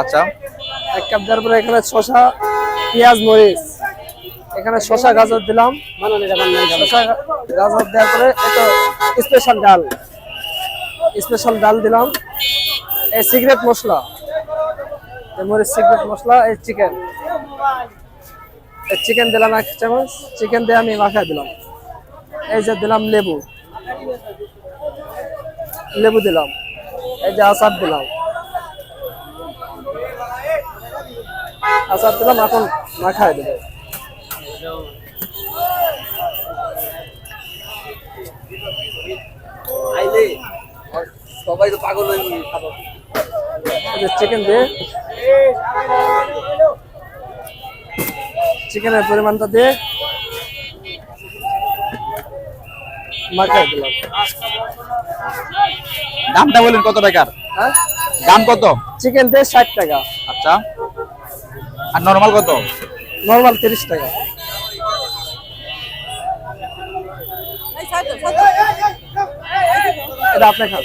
আচ্ছা 1 কাপ দেওয়ার পরে এখানে শসা, পেঁয়াজ, মরিচ, এখানে শসা গাজর দিলাম। শসা গাজর দেওয়ার পরে এটা স্পেশাল ডাল দিলাম। এই সিক্রেট মশলা, এই মরিচ সিক্রেট মশলা, এই চিকেন দিলাম 1 চামচ। চিকেন দিয়ে আমি মাখায় দিলাম। এই যে দিলাম লেবু দিলাম। এই যে আচার দিলাম। এখন মাখায় দেবো। সবাই তো পাগল হয়ে খাবো। চিকেন দিয়ে চিকেনের পরিমাণটা দিয়ে মাখায় দিলাম। দামটা বলেন কত টাকার? হ্যাঁ, দাম কত? চিকেন দিয়ে 60 টাকা। আচ্ছা, আর নরমাল কত? নরমাল 30 টাকা। এটা আপনি খান।